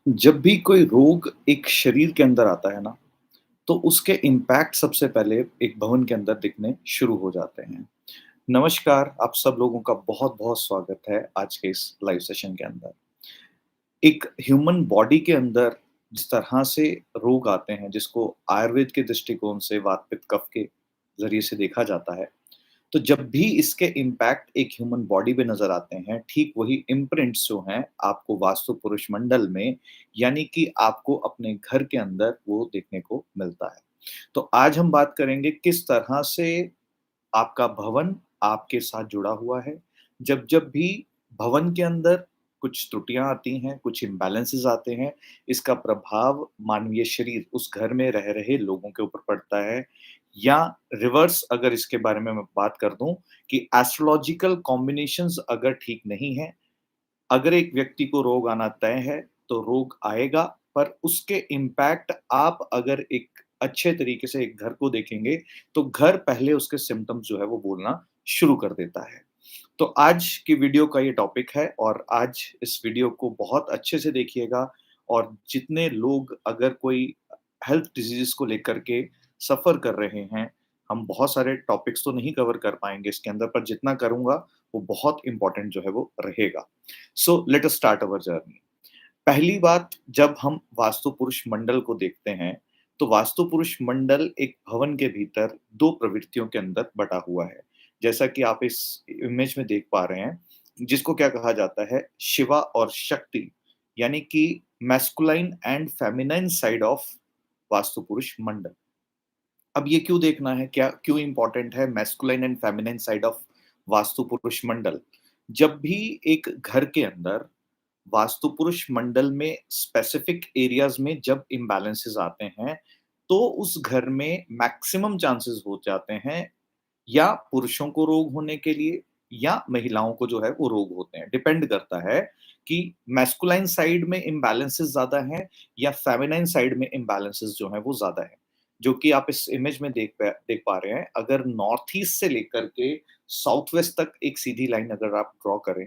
जब भी कोई रोग एक शरीर के अंदर आता है ना, तो उसके इम्पैक्ट सबसे पहले एक भवन के अंदर दिखने शुरू हो जाते हैं। नमस्कार, आप सब लोगों का बहुत-बहुत स्वागत है आज के इस लाइव सेशन के अंदर। एक ह्यूमन बॉडी के अंदर जिस तरह से रोग आते हैं, जिसको आयुर्वेद के दृष्टिकोण से वात, पित्त, कफ के ज़रिए से देखा जाता है, तो जब भी इसके इम्पैक्ट एक ह्यूमन बॉडी पे नज़र आते हैं, ठीक वही इम्प्रिंट्स जो हैं आपको वास्तु पुरुष मंडल में, यानी कि आपको अपने घर के अंदर वो देखने को मिलता है। तो आज हम बात करेंगे किस तरह से आपका भवन आपके साथ जुड़ा हुआ है। जब-जब भी भवन के अंदर कुछ त्रुटियाँ आती हैं, कुछ इम्बैलेंसेस आते हैं, इसका प्रभाव मानवीय शरीर उस घर में रह रहे लोगों के ऊपर पड़ता है या रिवर्स अगर इसके बारे में मैं बात कर दूँ कि एस्ट्रोलॉजिकल कॉम्बिनेशंस अगर ठीक नहीं हैं, अगर एक व्यक्ति को रोग आना तय है, तो रोग आएगा, पर उसके इम्पैक्ट आप अगर एक अच्छे तरीके से एक घर को देखेंगे, तो घर पहले उसके सिम्पटम्स जो है वो बोलना शुरू कर देता है। तो आज की वीडियो का ये टॉपिक है और आज इस वीडियो को बहुत अच्छे से देखिएगा और जितने लोग अगर कोई हेल्थ डिजीज़ को लेकर के सफ़र कर रहे हैं, हम बहुत सारे टॉपिक्स तो नहीं कवर कर पाएँगे इसके अंदर, पर जितना करूँगा, वो बहुत इम्पोर्टेंट जो है वो रहेगा। So let us start our journey. पहली बात जब हम वास्तु पुरुष मंडल को देखते हैं, तो वास्तु पुरुष मंडल एक भवन के भीतर 2 प्रवृत्तियों के अंदर बँटा हुआ है। जैसा कि आप इस इमेज में देख पा रहे हैं, जिसको क्या कहा जाता है शिवा और शक्ति, यानी कि masculine and feminine side of vastu पुरुष मंडल। अब ये क्यों देखना है? क्या क्यों इम्पोर्टेंट है masculine and feminine side of vastu पुरुष मंडल? जब भी एक घर के अंदर वास्तु पुरुष मंडल में स्पेसिफिक एरियाज में जब इम्बैलेंसेस आते हैं, तो उस घर में मैक्सिमम चांसेस हो जाते हैं या पुरुषों को रोग होने के लिए या महिलाओं को जो है वो रोग होते हैं। डिपेंड करता है कि मैस्कुलाइन साइड में इम्बैलेंसेस ज़्यादा हैं या फेमिनाइन साइड में इम्बैलेंसेस जो हैं वो ज़्यादा हैं। जो कि आप इस इमेज में देख पा रहे हैं। अगर नॉर्थ ईस्ट से लेकर के साउथ वेस्ट तक एक सीधी लाइन अगर आप ड्रॉ करें,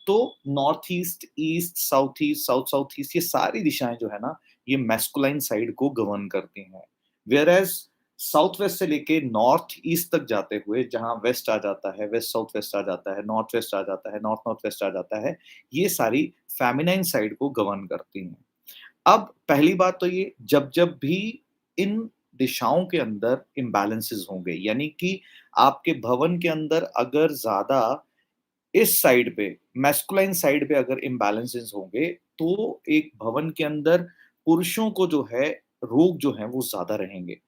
तो north east, south east, south south east ये सारी दिशाएँ जो है ना, ये मैस्कुलाइन साइड को गवर्न करती हैं। व्हेयरएज़ साउथ वेस्ट से लेके नॉर्थ ईस्ट तक जाते हुए जहाँ वेस्ट आ जाता है, वेस्ट साउथ वेस्ट आ जाता है, नॉर्थ वेस्ट आ जाता है, नॉर्थ नॉर्थ वेस्ट आ जाता है, ये सारी फेमिनाइन साइड को गवर्न करती हैं। अब पहली बात तो ये जब-जब भी इन दिशाओं के अंदर इम्बैलेंसेस होंगे, यानी कि आपके भवन के अंदर अगर ज़्यादा इस साइड पे मैस्कुलाइन साइड पे अगर इम्बैलेंसेस होंगे, तो एक भवन के अंदर पुरुषों को जो है रोग जो हैं वो ज़्यादा रहेंगे।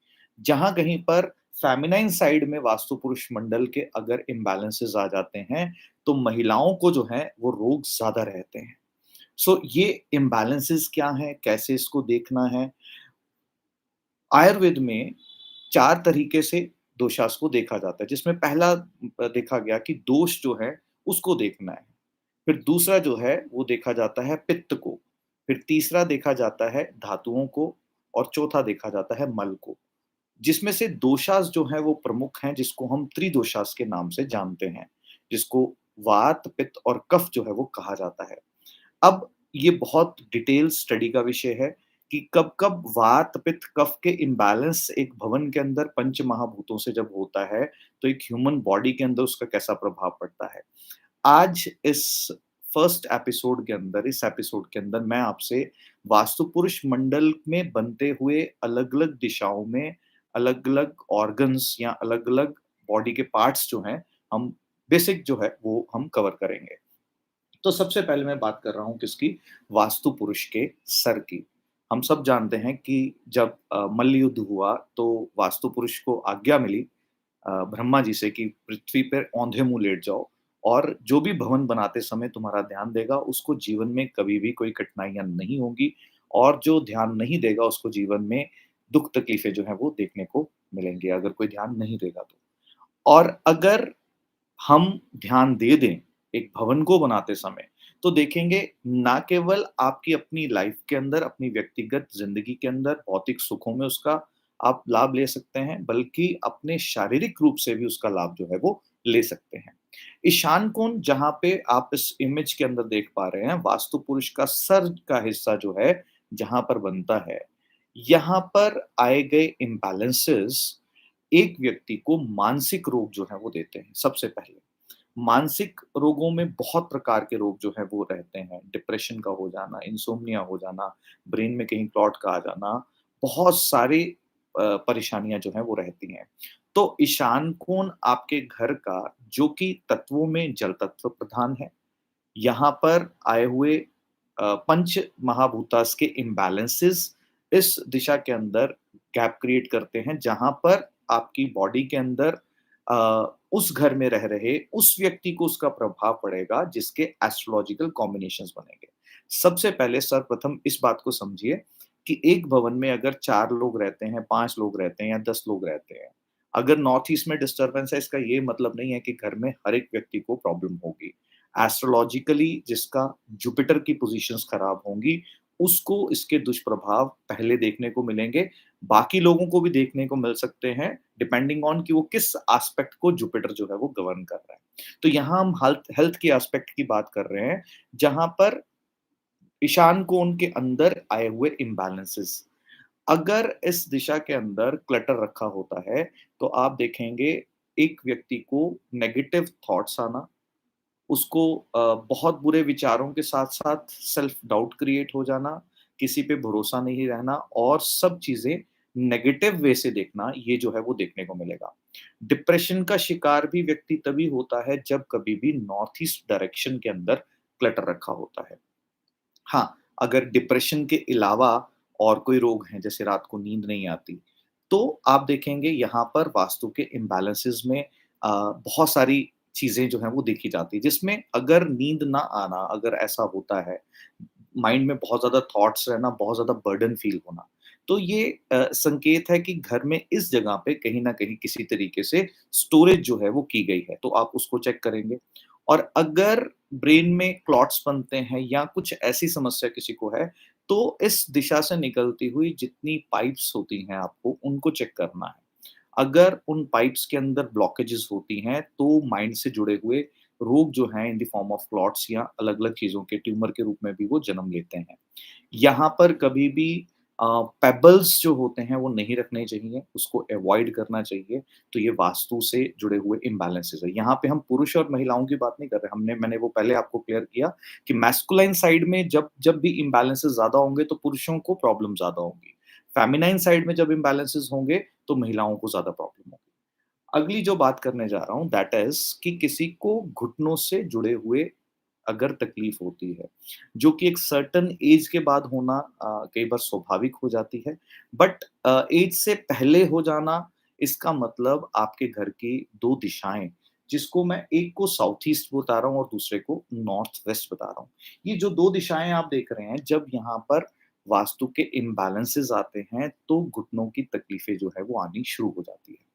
जहाँ कहीं पर फेमिनाइन साइड में वास्तु पुरुष मंडल के अगर इम्बैलेंसेस आ जाते हैं, तो महिलाओं को जो है वो रोग ज़्यादा रहते हैं। सो ये इम्बैलेंसेस क्या हैं? कैसे इसको देखना है? आयुर्वेद में 4 तरीके से दोषास को देखा जाता है, जिसमें पहला देखा गया कि दोष जो है उसको देखना है। फिर दूसरा जो है वो देखा जाता है पित्त को, फिर तीसरा देखा जाता है धातुओं को और चौथा देखा जाता है मल को। जिसमें से दोषास जो हैं वो प्रमुख हैं जिसको हम त्रिदोषास के नाम से जानते हैं, जिसको वात, पित्त और कफ जो है वो कहा जाता है। अब ये बहुत डिटेल स्टडी का विषय है कि कब-कब वात, पित्त, कफ के इम्बैलेंस एक भवन के अंदर पंच महाभूतों से जब होता है, तो एक ह्यूमन बॉडी के अंदर उसका कैसा प्रभाव पड़ता है। आज इस फर्स्ट एपिसोड के अंदर इस एपिसोड के अंदर मैं आपसे वास्तु पुरुष मंडल में बनते हुए अलग-अलग दिशाओं में अलग-अलग ऑर्गन्स या अलग-अलग बॉडी के पार्ट्स जो हैं, हम बेसिक जो है वो हम कवर करेंगे। तो सबसे पहले मैं बात कर रहा हूँ किसकी? वास्तु पुरुष के सर की। हम सब जानते हैं कि जब मल्ल युद्ध हुआ तो वास्तु पुरुष को आज्ञा मिली ब्रह्मा जी से कि पृथ्वी पे औंधे मुँह लेट जाओ और जो भी भवन बनाते समय तुम्हारा ध्यान देगा, उसको जीवन में कभी भी कोई कठिनाइयाँ नहीं होंगी और जो ध्यान नहीं देगा, उसको जीवन में दुःख-तकलीफ़ें जो हैं, वो देखने को मिलेंगी, अगर कोई ध्यान नहीं देगा तो। और अगर हम ध्यान दे दें एक भवन को बनाते समय, तो देखेंगे ना केवल आपकी अपनी लाइफ़ के अंदर, अपनी व्यक्तिगत ज़िंदगी के अंदर भौतिक सुखों में उसका आप लाभ ले सकते हैं, बल्कि अपने शारीरिक रूप से भी उसका लाभ जो है वो ले सकते हैं। ईशान कोण जहाँ पे आप इस इमेज के अंदर देख पा रहे हैं, वास्तु पुरुष का सर का हिस्सा जो है, जहाँ पर बनता है, यहाँ पर आए गए इम्बैलेंसेस एक व्यक्ति को मानसिक रोग जो है वो देते हैं, सबसे पहले। मानसिक रोगों में बहुत प्रकार के रोग जो हैं वो रहते हैं। डिप्रेशन का हो जाना, इनसोम्निया हो जाना, ब्रेन में कहीं क्लॉट का आ जाना, बहुत सारी परेशानियाँ जो हैं वो रहती हैं। तो ईशान कोण आपके घर का जो कि तत्वों में जल तत्व प्रधान है, यहाँ पर आए हुए पंच महाभूतास के इम्बैलेंसेस इस दिशा के अंदर गैप क्रिएट करते हैं, जहाँ पर आपकी बॉडी के अंदर उस घर में रह रहे उस व्यक्ति को उसका प्रभाव पड़ेगा जिसके एस्ट्रोलॉजिकल कॉम्बिनेशंस बनेंगे। सबसे पहले सर्वप्रथम इस बात को समझिए कि एक भवन में अगर 4 लोग रहते हैं, 5 लोग रहते हैं या 10 लोग रहते हैं, अगर नॉर्थ ईस्ट में डिस्टर्बेंस है, इसका ये मतलब नहीं है कि घर में हर एक व्यक्ति को प्रॉब्लम होगी। एस्ट्रोलॉजिकली जिसका जुपिटर की पोज़ीशंस खराब होंगी, उसको इसके दुष्प्रभाव पहले देखने को मिलेंगे। बाकी लोगों को भी देखने को मिल सकते हैं, डिपेंडिंग ऑन कि वो किस एस्पेक्ट को जुपिटर जो है वो गवर्न कर रहा है। तो यहाँ हम हेल्थ हेल्थ के एस्पेक्ट की बात कर रहे हैं, जहाँ पर ईशान कोण के अंदर आए हुए इम्बैलेंसेस अगर इस दिशा के अंदर क्लटर रखा होता है, तो आप देखेंगे एक व्यक्ति को नेगेटिव थॉट्स आना, उसको बहुत बुरे विचारों के साथ-साथ सेल्फ डाउट क्रिएट हो जाना, किसी पे भरोसा नहीं रहना और सब चीज़ें नेगेटिव वे से देखना, ये जो है वो देखने को मिलेगा। डिप्रेशन का शिकार भी व्यक्ति तभी होता है जब कभी भी नॉर्थ ईस्ट डायरेक्शन के अंदर क्लटर रखा होता है। हाँ, अगर डिप्रेशन के अलावा और कोई रोग हैं, जैसे रात को नींद नहीं आती, तो आप देखेंगे यहाँ पर वास्तु के इम्बैलेंसेस में बहुत सारी चीज़ें जो हैं वो देखी जाती हैं, जिसमें अगर नींद ना आना, अगर ऐसा होता है, माइंड में बहुत ज़्यादा थॉट्स रहना, बहुत ज़्यादा बर्डन फ़ील होना, तो ये संकेत है कि घर में इस जगह पे कहीं न कहीं किसी तरीके से स्टोरेज जो है वो की गई है, तो आप उसको चेक करेंगे। और अगर ब्रेन में क्लॉट्स बनते हैं या कुछ ऐसी समस्या किसी को है, तो इस दिशा से निकलती हुई जितनी पाइप्स होती हैं आपको, उनको चेक करना है। अगर उन पाइप्स के अंदर ब्लॉकेजेस होती हैं, तो माइंड से जुड़े हुए रोग जो हैं in the form of clots या अलग-अलग चीज़ों के ट्यूमर के रूप में भी वो जन्म लेते हैं। यहाँ पर कभी भी पेबल्स जो होते हैं वो नहीं रखने चाहिए, उसको अवॉइड करना चाहिए, तो ये वास्तु से जुड़े हुए इम्बैलेंसेस है। यहाँ पे हम पुरुष और महिलाओं की बात नहीं कर रहे, मैंने वो पहले आपको क्लियर किया कि मैस्कुलाइन साइड में जब जब भी इम्बैलेंसेस ज़्यादा होंगे तो पुरुषों को प्रॉब्लम ज़्यादा होंगी। फेमिनाइन साइड में जब इम्बैलेंसेस होंगे तो महिलाओं को ज़्यादा प्रॉब्लम होगी। अगली जो बात करने जा रहा हूँ दैट इज़ कि किसी को घुटनों से जुड़े हुए अगर तकलीफ होती है, जो कि एक सर्टेन एज के बाद होना कई बार स्वाभाविक हो जाती है, बट एज से पहले हो जाना इसका मतलब आपके घर की 2 दिशाएँ, जिसको मैं एक को साउथ ईस्ट बता रहा हूँ और दूसरे को नॉर्थ वेस्ट बता रहा हूँ। ये जो 2 दिशाएँ आप देख रहे हैं, जब यहाँ पर वास्तु के इम्बैलेंसेस आते हैं, तो घुटनों की तकलीफें जो है वो आनी शुरू हो जाती है।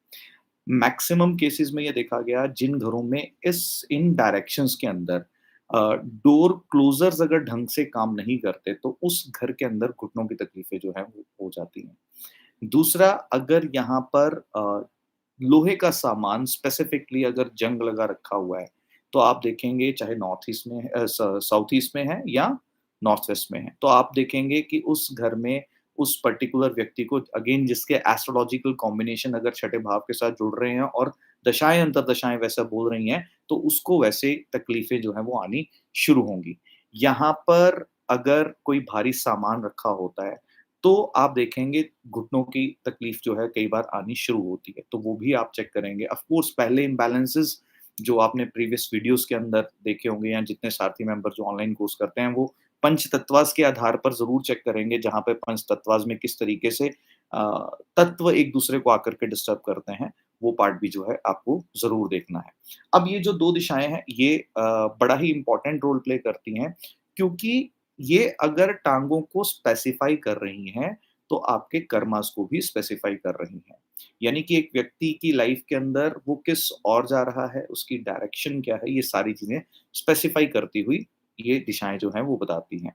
मैक्सिमम केसेस में ये देखा गया जिन घरों में इस इन डायरेक्शंस के अंदर डोर क्लोजर्स अगर ढंग से काम नहीं करते तो उस घर के अंदर घुटनों की तकलीफें जो हैं वो हो जाती हैं। दूसरा अगर यहाँ पर लोहे का सामान स्पेसिफिकली अगर जंग लगा रखा हुआ है, तो आप देखेंगे चाहे नॉर्थ ईस्ट में साउथ ईस्ट में है या नॉर्थ वेस्ट में है, तो आप देखेंगे कि उस घर में उस पर्टिकुलर व्यक्ति को अगेन जिसके एस्ट्रोलॉजिकल कॉम्बिनेशन अगर छठे भाव के साथ जुड़ रहे हैं और दशाएँ अंतर्दशाएँ वैसा बोल रही हैं, तो उसको वैसे तकलीफ़ें जो हैं वो आनी शुरू होंगी। यहाँ पर अगर कोई भारी सामान रखा होता है, तो आप देखेंगे घुटनों की तकलीफ़ जो है कई बार आनी शुरू होती है, तो वो भी आप चेक करेंगे। ऑफ़ कोर्स पहले इम्बैलेंसेस जो आपने प्रीवियस वीडियोज़ के अंदर देखे होंगे या जितने साथी मेंबर जो ऑनलाइन कोर्स करते हैं, वो पंचतत्वास के आधार पर ज़रूर चेक करेंगे, जहाँ पे पंचतत्वास में किस तरीके से तत्व एक दूसरे को आकर के डिस्टर्ब करते हैं, वो पार्ट भी जो है आपको ज़रूर देखना है। अब ये जो 2 दिशाएँ हैं, ये बड़ा ही इम्पोर्टेंट रोल प्ले करती हैं, क्योंकि ये अगर टाँगों को स्पेसिफ़ाई कर रही हैं, तो आपके कर्मास को भी स्पेसिफ़ाई कर रही हैं। यानी कि एक व्यक्ति की लाइफ़ के अंदर वो किस ओर जा रहा है, उसकी डायरेक्शन क्या है, ये सारी चीज़ें स्पेसिफ़ाई करती हुई ये दिशाएँ जो हैं वो बताती हैं।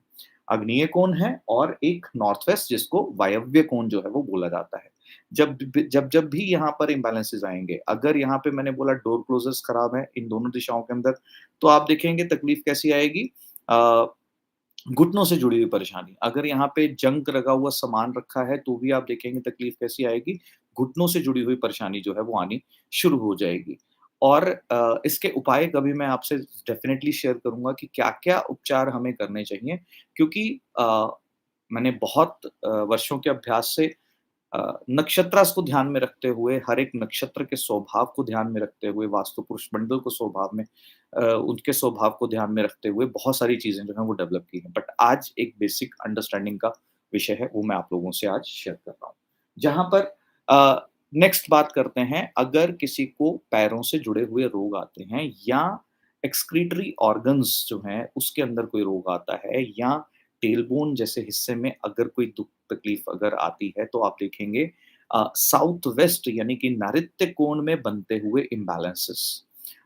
आग्नेय कोण है और एक नॉर्थ वेस्ट जिसको वायव्य कोण जो है वो बोला जाता है। जब भी यहाँ पर इम्बैलेंसेस आएँगे, अगर यहाँ पे मैंने बोला डोर क्लोज़र्स खराब हैं इन दोनों दिशाओं के अंदर, तो आप देखेंगे तकलीफ़ कैसी आएगी अ, घुटनों से जुड़ी हुई परेशानी। अगर यहाँ पे जंग लगा हुआ सामान रखा है, तो भी आप देखेंगे तकलीफ़ कैसी आएगी, घुटनों से जुड़ी हुई परेशानी जो है वो आनी शुरू हो जाएगी। और इसके उपाय कभी मैं आपसे डेफ़िनेटली शेयर करूँगा कि क्या-क्या उपचार हमें करने चाहिए क्योंकि मैंने बहुत वर्षों के अभ्यास से नक्षत्रास को ध्यान में रखते हुए, हर एक नक्षत्र के स्वभाव को ध्यान में रखते हुए, वास्तु पुरुष मंडल को स्वभाव में उनके स्वभाव को ध्यान में रखते हुए बहुत सारी चीज़ें जो हैं वो डेवलप की हैं। बट आज एक बेसिक अंडरस्टैंडिंग का विषय है, वो मैं आप लोगों से आज शेयर कर रहा हूँ। जहाँ पर नेक्स्ट बात करते हैं, अगर किसी को पैरों से जुड़े हुए रोग आते हैं या एक्सक्रीटरी ऑर्गन्स जो हैं, उसके अंदर कोई रोग आता है या टेलबोन जैसे हिस्से में अगर कोई दुःख तकलीफ अगर आती है तो आप देखेंगे साउथ वेस्ट यानी कि नैऋत्य कोण में बनते हुए इम्बैलेंसेस।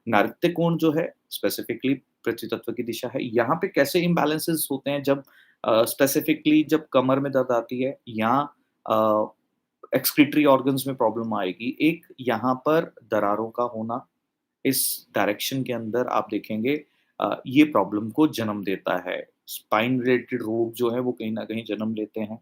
नैऋत्य कोण जो है स्पेसिफिकली पृथ्वी तत्व की दिशा है। यहाँ पे कैसे इम्बैलेंसेस होते हैं जब स्पेसिफिकली जब कमर में दर्द आती है या अ, एक्सक्रीटरी ऑर्गन्स में प्रॉब्लम आएगी। एक यहाँ पर दरारों का होना, इस डायरेक्शन के अंदर आप देखेंगे ये प्रॉब्लम को जन्म देता है। स्पाइन रिलेटेड रोग जो है वो कहीं न कहीं जन्म लेते हैं।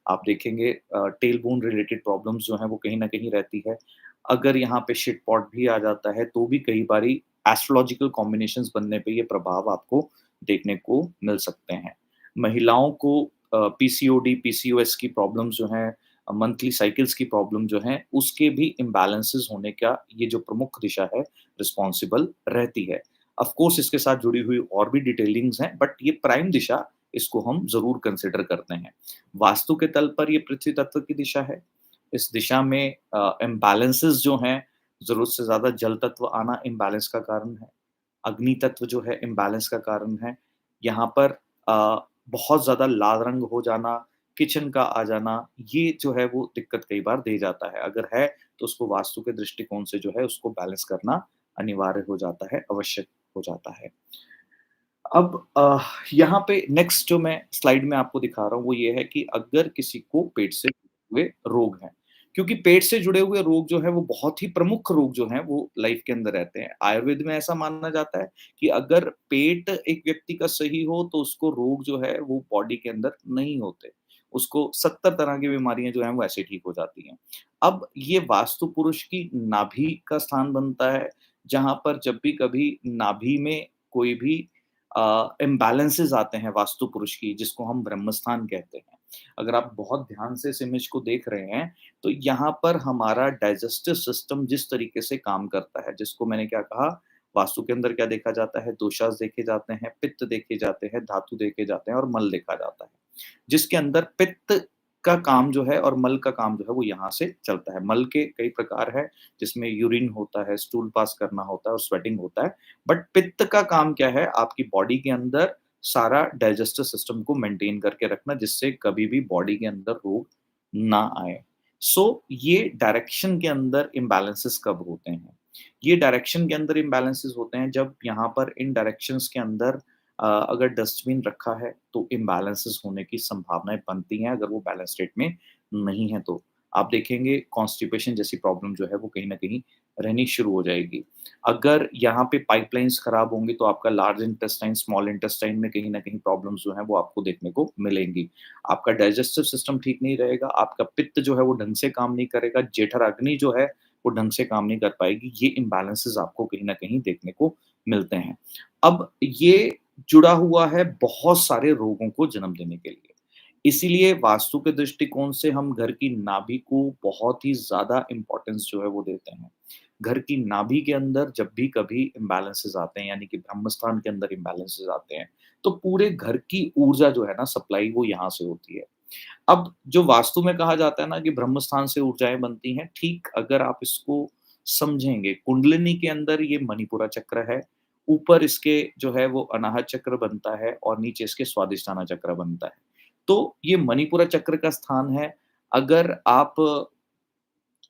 आप देखेंगे टेलबोन रिलेटेड प्रॉब्लम्स जो हैं वो कहीं न कहीं रहती है। अगर यहाँ पे शिट पॉट भी आ जाता है तो भी कई बारी एस्ट्रोलॉजिकल कॉम्बिनेशंस बनने पे ये प्रभाव आपको देखने को मिल सकते हैं। महिलाओं को पीसीओडी, पीसीओएस की प्रॉब्लम्स जो हैं मंथली साइकिल्स की प्रॉब्लम जो है, उसके भी इम्बैलेंसेस होने का ये जो प्रमुख दिशा है, रिस्पॉन्सिबल रहती है। ऑफ कोर्स इसके साथ जुड़ी हुई और भी डिटेलिंग्स हैं, बट ये प्राइम दिशा इसको हम ज़रूर कंसिडर करते हैं। वास्तु के तल पर ये पृथ्वी तत्व की दिशा है। इस दिशा में इम्बैलेंसेस जो हैं, ज़रूरत से ज़्यादा जल तत्व आना इम्बैलेंस का कारण है। अग्नि तत्व जो है इम्बैलेंस का कारण है। यहाँ पर बहुत ज़्यादा लाल रंग हो जाना, किचन का आ जाना, ये जो है वो दिक्कत कई बार दे जाता है। अगर है तो उसको वास्तु के दृष्टिकोण से जो है उसको बैलेंस करना अनिवार्य हो जाता है, आवश्यक हो जाता है। अब यहाँ पे नेक्स्ट जो मैं स्लाइड में आपको दिखा रहा हूँ वो ये है कि अगर किसी को पेट से जुड़े हुए रोग हैं, क्योंकि पेट से जुड़े हुए रोग जो है वो बहुत ही प्रमुख रोग जो हैं वो लाइफ के अंदर रहते हैं। आयुर्वेद में ऐसा माना जाता है कि अगर पेट एक व्यक्ति का सही हो तो उसको रोग जो है वो बॉडी के अंदर नहीं होते। उसको 70 तरह की बीमारियाँ जो हैं वो ऐसे ठीक हो जाती हैं। अब ये वास्तु पुरुष की नाभि का स्थान बनता है, जहाँ पर जब भी कभी नाभि में कोई भी इम्बैलेंसेस आते हैं वास्तु पुरुष की जिसको हम ब्रह्मस्थान कहते हैं। अगर आप बहुत ध्यान से इस इमेज को देख रहे हैं, तो यहाँ पर हमारा डाइजेस्टिव सिस्टम जिस तरीके से काम करता है, जिसको मैंने क्या कहा, वास्तु के अंदर क्या देखा जाता है, दोषास देखे जाते हैं, पित्त देखे जाते हैं, धातु देखे जाते हैं और मल देखा जाता है। जिसके अंदर पित्त का काम जो है और मल का काम जो है वो यहाँ से चलता है। मल के कई प्रकार है, जिसमें यूरिन होता है, स्टूल पास करना होता है और स्वेटिंग होता है। बट पित्त का काम क्या है, आपकी बॉडी के अंदर सारा डाइजेस्टिव सिस्टम को मेंटेन करके रखना, जिससे कभी भी बॉडी के अंदर रोग ना आए। ये डायरेक्शन के अंदर इम्बैलेंसेस कब होते हैं? ये डायरेक्शन के अंदर इम्बैलेंसेस होते हैं जब यहाँ पर इन डायरेक्शंस के अंदर अगर डस्टबिन रखा है, तो इम्बैलेंसेस होने की संभावनाएँ बनती हैं, अगर वो बैलेंस स्टेट में नहीं है तो। आप देखेंगे कॉन्स्टिपेशन जैसी प्रॉब्लम जो है वो कहीं न कहीं रहनी शुरू हो जाएगी। अगर यहाँ पे पाइपलाइन्स खराब होंगी तो आपका लार्ज इंटेस्टाइन, स्मॉल इंटेस्टाइन में कहीं न कहीं प्रॉब्लम्स जो हैं वो आपको देखने को मिलेंगी। आपका डाइजेस्टिव सिस्टम ठीक नहीं रहेगा, आपका पित्त जो है वो ढंग से काम नहीं करेगा, जठराग्नि जो है वो ढंग से काम नहीं कर पाएगी। ये इम्बैलेंसेस आपको कहीं न कहीं देखने को मिलते हैं। अब ये जुड़ा हुआ है बहुत सारे रोगों को जन्म देने के लिए। इसीलिए वास्तु के दृष्टिकोण से हम घर की नाभि को बहुत ही ज़्यादा इम्पोर्टेंस जो है वो देते हैं। घर की नाभि के अंदर जब भी कभी इम्बैलेंसेस आते हैं, यानी कि ब्रह्मस्थान के अंदर इम्बैलेंसेस आते हैं, तो पूरे घर की ऊर्जा जो है ना सप्लाई वो यहाँ से होती है। अब जो वास्तु में कहा जाता है ना कि ब्रह्मस्थान से ऊर्जाएँ बनती हैं, ठीक अगर आप इसको समझेंगे, कुंडलिनी के अंदर ये मणिपुरा चक्र है, ऊपर इसके जो है वो अनाहत चक्र बनता है और नीचे इसके स्वादिष्टाना चक्र बनता है। तो ये मणिपुरा चक्र का स्थान है। अगर आप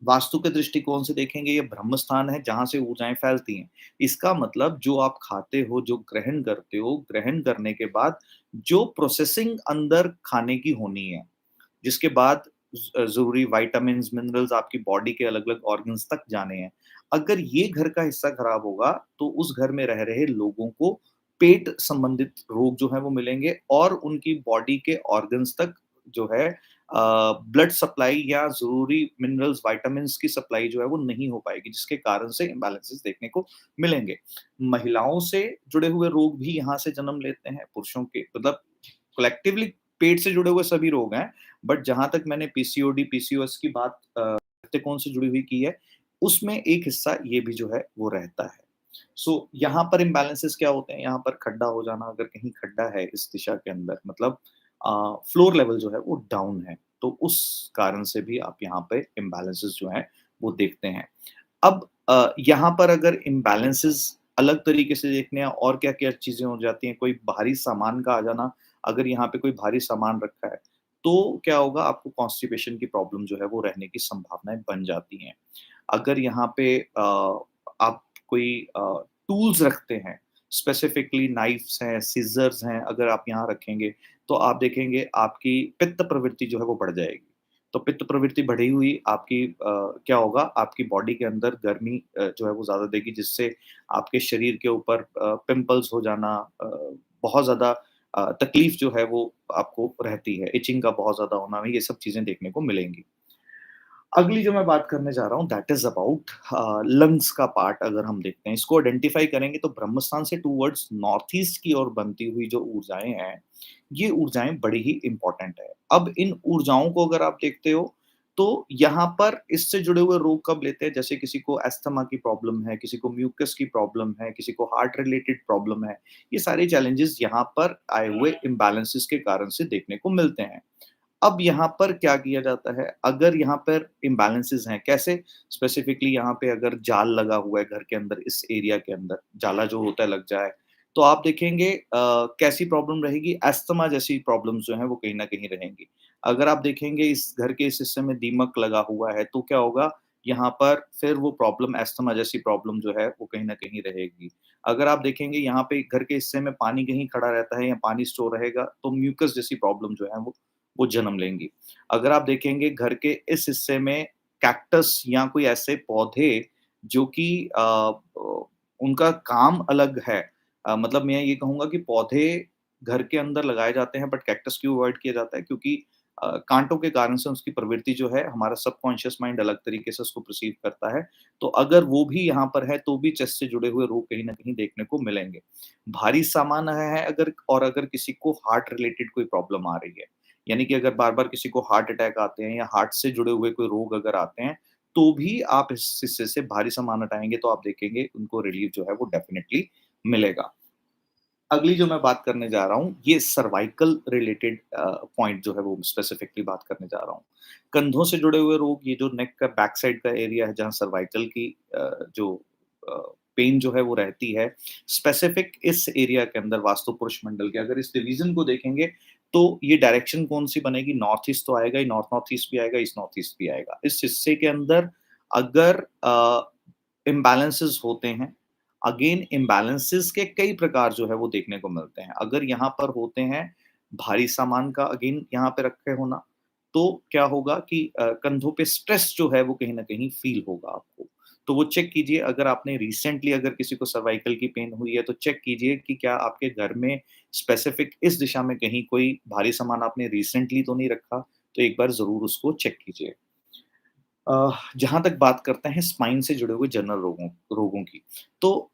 वास्तु के दृष्टिकोण से देखेंगे, ये ब्रह्म स्थान है जहाँ से ऊर्जाएँ फैलती हैं। इसका मतलब जो आप खाते हो, जो ग्रहण करते हो, ग्रहण करने के बाद जो प्रोसेसिंग अंदर खाने की होनी है, जिसके बाद ज़रूरी विटामिन्स, मिनरल्स आपकी बॉडी के अलग-अलग ऑर्गन्स तक जाने हैं। अगर ये घर का हिस्सा खराब होगा, तो उस घर में रह रहे लोगों को पेट संबंधित रोग जो हैं वो मिलेंगे और उनकी बॉडी के ऑर्गन्स तक जो है ब्लड सप्लाई या ज़रूरी मिनरल्स, विटामिन्स की सप्लाई जो है वो नहीं हो पाएगी, जिसके कारण से इम्बैलेंसेस देखने को मिलेंगे। महिलाओं से जुड़े हुए रोग भी यहाँ से जन्म लेते हैं, पुरुषों के मतलब कलेक्टिवली पेट से जुड़े हुए सभी रोग हैं, बट जहाँ तक मैंने पीसीओडी, पीसीओएस की बात दृष्टिकोण से जुड़ी हुई की है, उसमें एक हिस्सा ये भी जो है वो रहता है। सो यहाँ पर इम्बैलेंसेस क्या होते हैं, यहाँ पर खड्डा हो जाना, अगर कहीं खड्डा है इस दिशा के अंदर मतलब फ्लोर लेवल जो है वो डाउन है, तो उस कारण से भी आप यहाँ पे इम्बैलेंसेस जो हैं वो देखते हैं। अब यहाँ पर अगर इम्बैलेंसेस अलग तरीके से देखने हैं और क्या-क्या चीज़ें हो जाती हैं, कोई भारी सामान का आ जाना, अगर यहाँ पे कोई भारी सामान रखा है, तो क्या होगा आपको कॉन्स्टिपेशन की प्रॉब्लम जो है वो रहने की संभावनाएँ बन जाती हैं। अगर यहाँ पे आप कोई टूल्स रखते हैं, स्पेसिफिकली नाइफ्स हैं, सिज़र्स हैं, अगर आप यहाँ रखेंगे, तो आप देखेंगे आपकी पित्त प्रवृत्ति जो है वो बढ़ जाएगी। तो पित्त प्रवृत्ति बढ़ी हुई आपकी क्या होगा आपकी बॉडी के अंदर गर्मी जो है वो ज़्यादा देगी जिससे आपके शरीर के ऊपर पिंपल्स हो जाना बहुत ज़्यादा तकलीफ जो है वो आपको रहती है, इचिंग का बहुत ज़्यादा होना, ये सब चीज़ें देखने को मिलेंगी। अगली जो मैं बात करने जा रहा हूँ दैट इज़ अबाउट लंग्स का पार्ट अगर हम देखते हैं, इसको आइडेंटिफ़ाई करेंगे तो ब्रह्मस्थान से टुवर्ड्स नॉर्थ ईस्ट की ओर बनती हुई जो ऊर्जाएँ हैं, ये ऊर्जाएँ बड़ी ही इम्पोर्टेंट है। अब इन ऊर्जाओं को अगर आप देखते हो, तो यहाँ पर इससे जुड़े हुए रोग कब लेते हैं, जैसे किसी को अस्थमा की प्रॉब्लम है, किसी को म्यूकस की प्रॉब्लम है, किसी को हार्ट रिलेटेड प्रॉब्लम है, ये सारे चैलेंजेज़ यहाँ पर आए हुए इम्बैलेंसेस के कारण से देखने को मिलते हैं। अब यहाँ पर क्या किया जाता है, अगर यहाँ पर इम्बैलेंसेस हैं, कैसे? स्पेसिफिकली यहाँ पे अगर जाल लगा हुआ है घर के अंदर, इस एरिया के अंदर, जाला जो होता है लग जाए, तो आप देखेंगे कैसी प्रॉब्लम रहेगी? अस्थमा जैसी प्रॉब्लम्स जो हैं वो कहीं न कहीं रहेंगी। अगर आप देखेंगे इस घर के इस हिस्से में दीमक लगा हुआ है, तो क्या होगा? यहाँ पर फिर वो प्रॉब्लम अस्थमा जैसी प्रॉब्लम जो है वो कहीं न कहीं रहेगी। अगर आप देखेंगे यहाँ पे घर के हिस्से में पानी कहीं खड़ा रहता है या पानी स्टोर रहेगा, तो म्यूकस जैसी प्रॉब्लम जो है वो जन्म लेंगी। अगर आप देखेंगे घर के इस हिस्से में कैक्टस या कोई ऐसे पौधे जो कि उनका काम अलग है मतलब मैं ये कहूँगा कि पौधे घर के अंदर लगाए जाते हैं बट कैक्टस क्यों अवॉइड किया जाता है क्योंकि काँटों के कारण से उसकी प्रवृत्ति जो है हमारा सबकॉन्शियस माइंड अलग तरीके से उसको परसीव करता है। तो अगर वो भी यहाँ पर है तो भी चेस्ट से जुड़े हुए रोग कहीं न कहीं देखने को मिलेंगे। भारी सामान है अगर और अगर किसी को हार्ट रिलेटेड कोई प्रॉब्लम आ रही है यानी कि अगर बार-बार किसी को हार्ट अटैक आते हैं या हार्ट से जुड़े हुए कोई रोग अगर आते हैं, तो भी आप इस हिस्से से भारी सामान हटाएँगे तो आप देखेंगे उनको रिलीफ जो है वो डेफ़िनिटली मिलेगा। अगली जो मैं बात करने जा रहा हूँ, ये सर्वाइकल रिलेटेड पॉइंट जो है वो स्पेसिफिकली बात करने जा रहा हूँ। कंधों से जुड़े हुए रोग, ये जो नेक का बैक साइड का एरिया है जहाँ सर्वाइकल की जो पेन जो है वो रहती है, स्पेसिफिक इस एरिया के अंदर वास्तु पुरुष मंडल के अगर इस डिवीज़न को देखेंगे, तो ये डायरेक्शन कौन-सी बनेगी? नॉर्थ ईस्ट तो आएगा ही, नॉर्थ नॉर्थ ईस्ट भी आएगा, ईस्ट नॉर्थ ईस्ट भी आएगा। इस हिस्से के अंदर अगर इम्बैलेंसेस होते हैं अगेन इम्बैलेंसेस के कई प्रकार जो है वो देखने को मिलते हैं। अगर यहाँ पर होते हैं भारी सामान का अगेन यहाँ पे रखे होना, तो क्या होगा कि कंधों पे स्ट्रेस जो है वो कहीं न कहीं फ़ील होगा आपको। तो वो चेक कीजिए अगर आपने रिसेंटली अगर किसी को सर्वाइकल की पेन हुई है तो चेक कीजिए कि क्या आपके घर में स्पेसिफिक इस दिशा में कहीं कोई भारी सामान आपने रिसेंटली तो नहीं रखा? तो एक बार ज़रूर उसको चेक कीजिए। जहाँ तक बात करते हैं स्पाइन से जुड़े हुए जनरल रोगों रोगों की, तो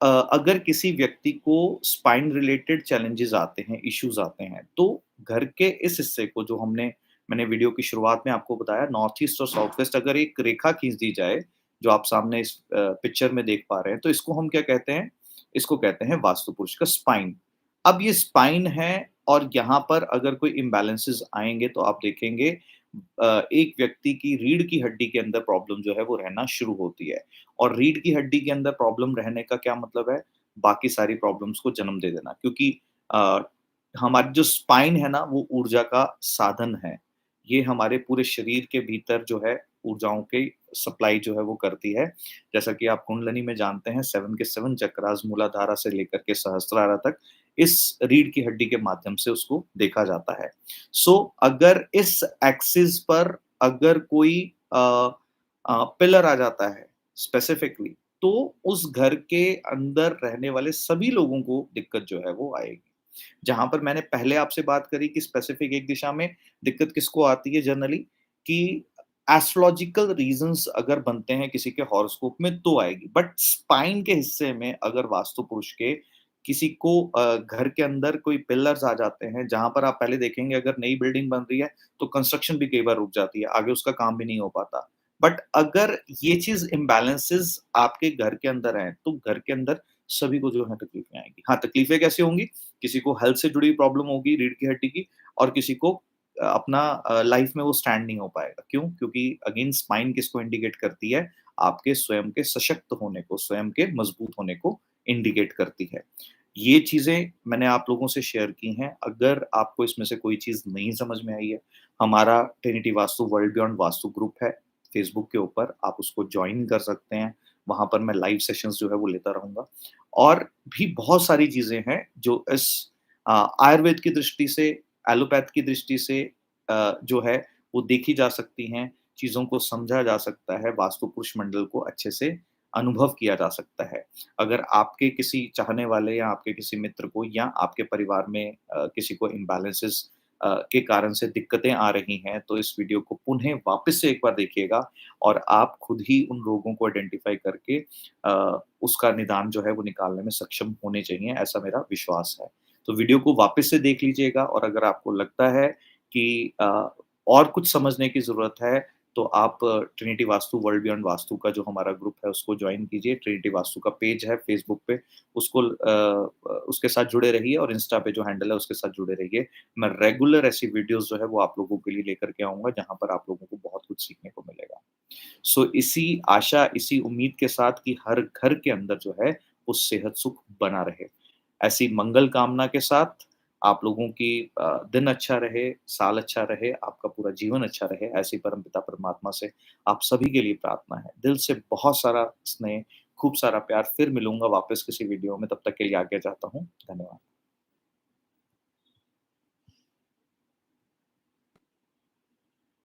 अगर किसी व्यक्ति को स्पाइन रिलेटेड चैलेंजेस आते हैं, इश्यूज़ आते हैं, तो घर के इस हिस्से को जो मैंने वीडियो की शुरुआत में आपको बताया नॉर्थ ईस्ट और साउथ वेस्ट अगर एक रेखा खींच दी जाए, जो आप सामने इस पिक्चर में देख पा रहे हैं, तो इसको हम क्या कहते हैं? इसको कहते हैं वास्तु पुरुष का स्पाइन। अब ये स्पाइन है और यहाँ पर अगर कोई इम्बैलेंसेस आएँगे तो आप देखेंगे एक व्यक्ति की रीढ़ की हड्डी के अंदर प्रॉब्लम जो है वो रहना शुरू होती है और रीढ़ की हड्डी के अंदर प्रॉब्लम रहने का क्या मतलब है? बाकी सारी प्रॉब्लम्स को जन्म दे देना क्योंकि अ, हमारी जो स्पाइन है ना वो ऊर्जा का साधन है। ये हमारे पूरे शरीर के भीतर जो है ऊर्जाओं की सप्लाई जो है वो करती है। जैसा कि आप कुंडलिनी में जानते हैं 7 के 7 चक्रास मूलाधारा से लेकर के सहस्त्रारा तक इस रीढ़ की हड्डी के माध्यम से उसको देखा जाता है। सो अगर इस एक्सिस पर अगर कोई पिलर आ जाता है स्पेसिफिकली, तो उस घर के अंदर रहने वाले सभी लोगों को दिक्कत जो है वो आएगी। जहाँ पर मैंने पहले आपसे बात करी कि स्पेसिफिक एक दिशा में दिक्कत किसको आती है जनरली, कि एस्ट्रोलॉजिकल रीज़न्स अगर बनते हैं किसी के हॉरोस्कोप में तो आएगी। बट स्पाइन के हिस्से में अगर वास्तु पुरुष के किसी को घर के अंदर कोई पिलर्स आ जाते हैं, जहाँ पर आप पहले देखेंगे अगर नई बिल्डिंग बन रही है, तो कंस्ट्रक्शन भी कई बार रुक जाती है, आगे उसका काम भी नहीं हो पाता। बट अगर ये चीज़ इम्बैलेंसेस आपके घर के अंदर हैं, तो घर के अंदर सभी को जो है तकलीफ़ें आएँगी। हाँ, तकलीफ़ें कैसे होंगी? किसी को हेल्थ से जुड़ी प्रॉब्लम होगी रीढ़ की हड्डी की, और किसी को अपना लाइफ़ में वो स्टैंड नहीं हो पाएगा। क्यों? क्योंकि अगेन स्पाइन किसको इंडिकेट करती है? आपके स्वयं के सशक्त होने को, स्वयं के मज़बूत होने को इंडिकेट करती है। ये चीज़ें मैंने आप लोगों से शेयर की हैं। अगर आपको इसमें से कोई चीज़ नहीं समझ में आई है, हमारा Trinity vastu world beyond vastu group है, फेसबुक के ऊपर आप उसको जॉइन कर सकते हैं। वहाँ पर मैं लाइव सेशंस जो है वो लेता रहूँगा। और भी बहुत सारी चीज़ें हैं जो इस आयुर्वेद की दृष्टि से, एलोपैथ की दृष्टि से जो है वो देखी जा सकती हैं, चीज़ों को समझा जा सकता है, वास्तु पुरुष मंडल को अच्छे से अनुभव किया जा सकता है। अगर आपके किसी चाहने वाले या आपके किसी मित्र को या आपके परिवार में किसी को इम्बैलेंसेस के कारण से दिक्कतें आ रही हैं, तो इस वीडियो को पुनः वापस से एक बार देखिएगा और आप खुद ही उन रोगों को आइडेंटिफ़ाई करके उसका निदान जो है वो निकालने में सक्षम होने चाहिए, ऐसा मेरा विश्वास है। तो वीडियो को वापस से देख लीजिएगा और अगर आपको लगता है कि और कुछ समझने की ज़रूरत है, तो आप Trinity vastu world beyond vastu का जो हमारा ग्रुप है उसको जॉइन कीजिए। ट्रिनिटी वास्तु का पेज है फेसबुक पे, उसको उसके साथ जुड़े रहिए और इंस्टा पे जो हैंडल है उसके साथ जुड़े रहिए। मैं रेगुलर ऐसी वीडियोज़ जो है वो आप लोगों के लिए लेकर के आऊँगा जहाँ पर आप लोगों को बहुत कुछ सीखने को मिलेगा। सो इसी आशा, इसी उम्मीद के साथ कि हर घर के अंदर जो है वो सेहत सुख बना रहे। ऐसी मंगल कामना के साथ आप लोगों की दिन अच्छा रहे, साल अच्छा रहे, आपका पूरा जीवन अच्छा रहे, ऐसी परमपिता परमात्मा से आप सभी के लिए प्रार्थना है। दिल से बहुत सारा स्नेह, खूब सारा प्यार, फिर मिलूँगा वापस किसी वीडियो में, तब तक के लिए आज्ञा चाहता हूँ। धन्यवाद।